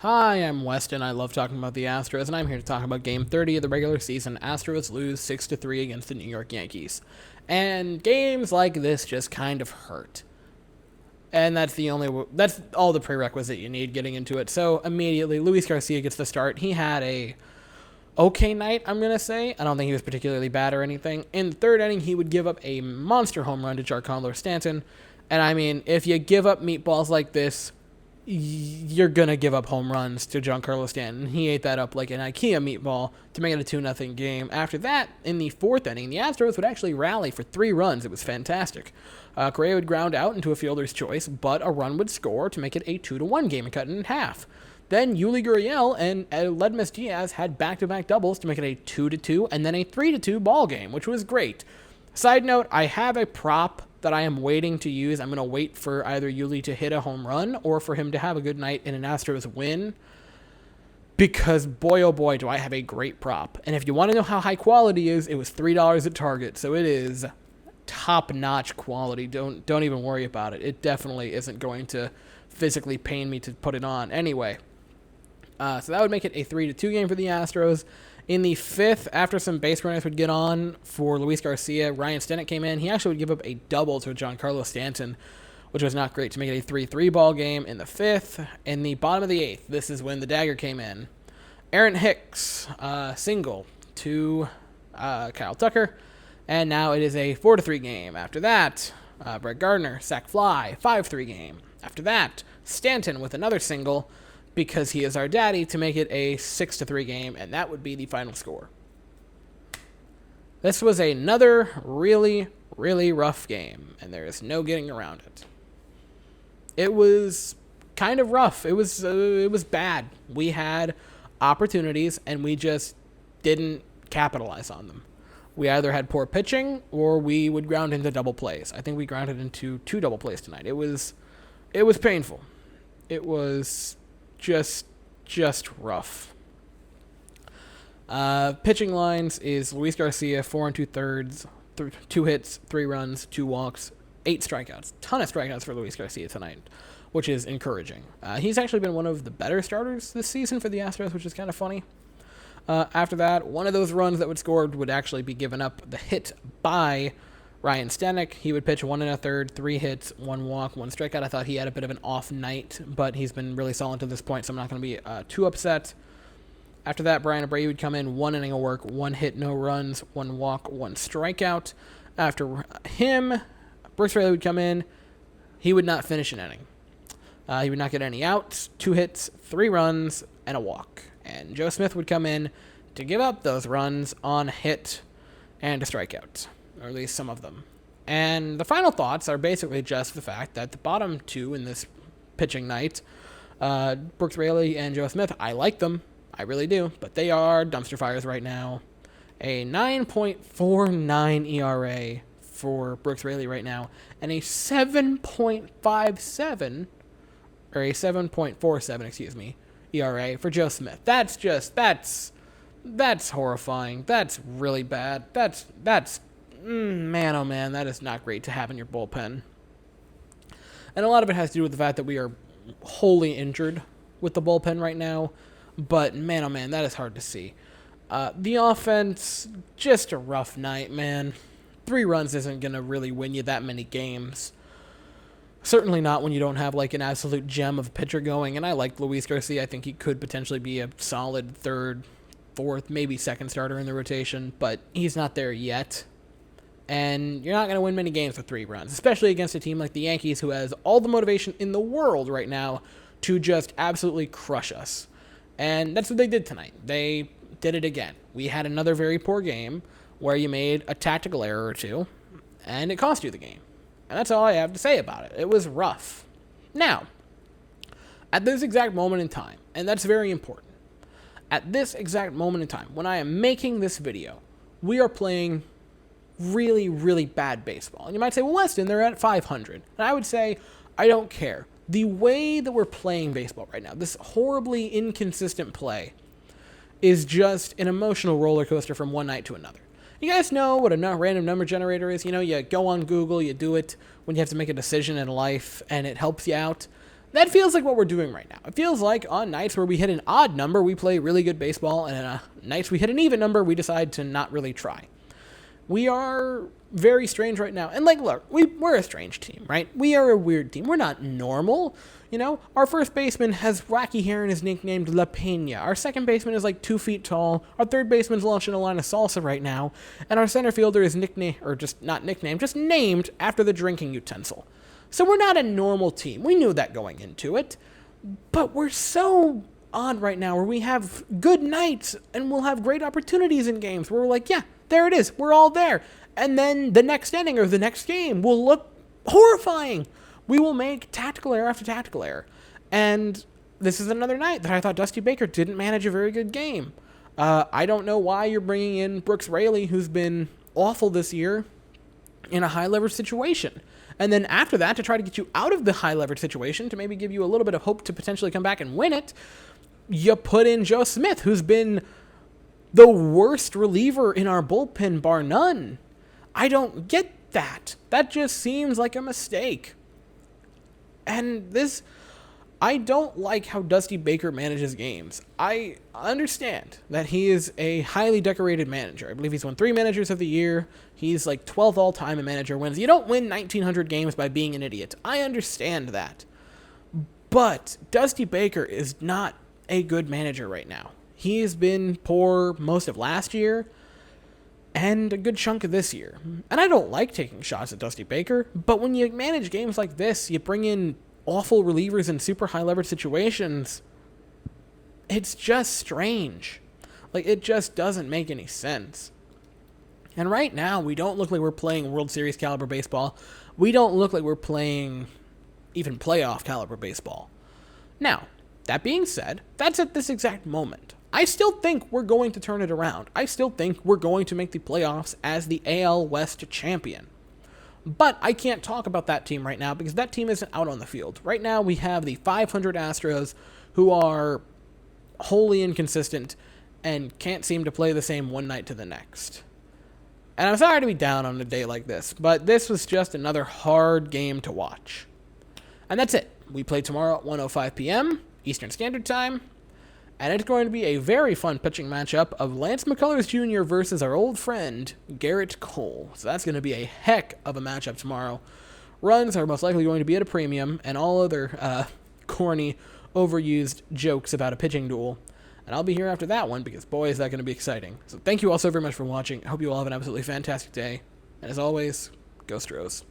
Hi, I'm Weston. I love talking about the Astros, and I'm here to talk about Game 30 of the regular season. Astros lose 6-3 against the New York Yankees. And games like this just kind of hurt. And that's all the prerequisite you need getting into it. So immediately, Luis Garcia gets the start. He had a okay night, I'm going to say. I don't think he was particularly bad or anything. In the third inning, he would give up a monster home run to Giancarlo Stanton. And I mean, if you give up meatballs like this, you're going to give up home runs to Giancarlo Stanton. He ate that up like an IKEA meatball to make it a 2-0 game. After that, in the fourth inning, the Astros would actually rally for 3 runs. It was fantastic. Correa would ground out into a fielder's choice, but a run would score to make it a 2-1 game and cut it in half. Then Yuli Gurriel and Ledmus Diaz had back-to-back doubles to make it a 2-2 and then a 3-2 ball game, which was great. Side note, I have a prop that I am waiting to use. I'm going to wait for either Yuli to hit a home run or for him to have a good night in an Astros win, because boy, oh boy, do I have a great prop. And if you want to know how high quality is, it was $3 at Target, so it is top-notch quality. Don't even worry about it. It definitely isn't going to physically pain me to put it on. Anyway, so that would make it a 3-2 game for the Astros. In the fifth, after some base runners would get on for Luis Garcia, Ryan Stennett came in. He actually would give up a double to Giancarlo Stanton, which was not great, to make it a 3-3 ball game in the fifth. In the bottom of the eighth, this is when the dagger came in. Aaron Hicks, single to Kyle Tucker, and now it is a 4-3 game. After that, Brett Gardner, sac fly, 5-3 game. After that, Stanton with another single, because he is our daddy, to make it a 6-3 game, and that would be the final score. This was another really, really rough game, and there is no getting around it. It was kind of rough. It was bad. We had opportunities, and we just didn't capitalize on them. We either had poor pitching, or we would ground into double plays. I think we grounded into 2 double plays tonight. It was painful. It was just rough. Pitching lines is Luis Garcia, 4 2/3, 2 hits, 3 runs, 2 walks, 8 strikeouts. Ton of strikeouts for Luis Garcia tonight, which is encouraging. He's actually been one of the better starters this season for the Astros, which is kind of funny. After that, one of those runs that would score would actually be given up, the hit by Ryan Stennett. He would pitch 1 1/3, 3 hits, 1 walk, 1 strikeout. I thought he had a bit of an off night, but he's been really solid to this point, so I'm not going to be too upset. After that, Brian Abreu would come in, 1 inning of work, 1 hit, no runs, 1 walk, 1 strikeout. After him, Brooks Raley would come in. He would not finish an inning. He would not get any outs, 2 hits, 3 runs, and a walk. And Joe Smith would come in to give up those runs on hit and a strikeout, or at least some of them. And the final thoughts are basically just the fact that the bottom 2 in this pitching night, Brooks Raley and Joe Smith, I like them. I really do. But they are dumpster fires right now. A 9.49 ERA for Brooks Raley right now, and a 7.57, or a 7.47, excuse me, ERA for Joe Smith. That's horrifying. That's really bad. That's man, oh man, that is not great to have in your bullpen. And a lot of it has to do with the fact that we are wholly injured with the bullpen right now. But man, oh man, that is hard to see. The offense, just a rough night, man. 3 runs isn't going to really win you that many games. Certainly not when you don't have like an absolute gem of a pitcher going. And I like Luis Garcia. I think he could potentially be a solid 3rd, 4th, maybe 2nd starter in the rotation. But he's not there yet. And you're not going to win many games with 3 runs, especially against a team like the Yankees, who has all the motivation in the world right now to just absolutely crush us. And that's what they did tonight. They did it again. We had another very poor game where you made a tactical error or 2, and it cost you the game. And that's all I have to say about it. It was rough. Now, at this exact moment in time, and that's very important, at this exact moment in time, when I am making this video, we are playing really, really bad baseball. And you might say, well, Weston, they're at 500. And I would say, I don't care. The way that we're playing baseball right now, this horribly inconsistent play, is just an emotional roller coaster from one night to another. You guys know what a random number generator is? You know, you go on Google, you do it when you have to make a decision in life, and it helps you out. That feels like what we're doing right now. It feels like on nights where we hit an odd number, we play really good baseball, and on nights we hit an even number, we decide to not really try. We are very strange right now. And, like, look, we're a strange team, right? We are a weird team. We're not normal. You know, our first baseman has wacky hair and is nicknamed La Peña. Our second baseman is like 2 feet tall. Our third baseman's launching a line of salsa right now. And our center fielder is nicknamed, or just not nicknamed, just named after the drinking utensil. So we're not a normal team. We knew that going into it. But we're so odd right now where we have good nights and we'll have great opportunities in games where we're like, yeah, there it is. We're all there. And then the next inning or the next game will look horrifying. We will make tactical error after tactical error. And this is another night that I thought Dusty Baker didn't manage a very good game. I don't know why you're bringing in Brooks Raley, who's been awful this year, in a high-leverage situation. And then after that, to try to get you out of the high-leverage situation, to maybe give you a little bit of hope to potentially come back and win it, you put in Joe Smith, who's been the worst reliever in our bullpen, bar none. I don't get that. That just seems like a mistake. And I don't like how Dusty Baker manages games. I understand that he is a highly decorated manager. I believe he's won 3 managers of the year. He's like 12th all-time in manager wins. You don't win 1,900 games by being an idiot. I understand that. But Dusty Baker is not a good manager right now. He has been poor most of last year and a good chunk of this year. And I don't like taking shots at Dusty Baker, but when you manage games like this, you bring in awful relievers in super high leverage situations, it's just strange. Like, it just doesn't make any sense. And right now, we don't look like we're playing World Series caliber baseball. We don't look like we're playing even playoff caliber baseball. Now, that being said, that's at this exact moment. I still think we're going to turn it around. I still think we're going to make the playoffs as the AL West champion. But I can't talk about that team right now because that team isn't out on the field. Right now, we have the 500 Astros who are wholly inconsistent and can't seem to play the same one night to the next. And I'm sorry to be down on a day like this, but this was just another hard game to watch. And that's it. We play tomorrow at 1:05 p.m. Eastern Standard Time. And it's going to be a very fun pitching matchup of Lance McCullers Jr. versus our old friend, Garrett Cole. So that's going to be a heck of a matchup tomorrow. Runs are most likely going to be at a premium, and all other corny, overused jokes about a pitching duel. And I'll be here after that one because, boy, is that going to be exciting. So thank you all so very much for watching. I hope you all have an absolutely fantastic day. And as always, go Stros.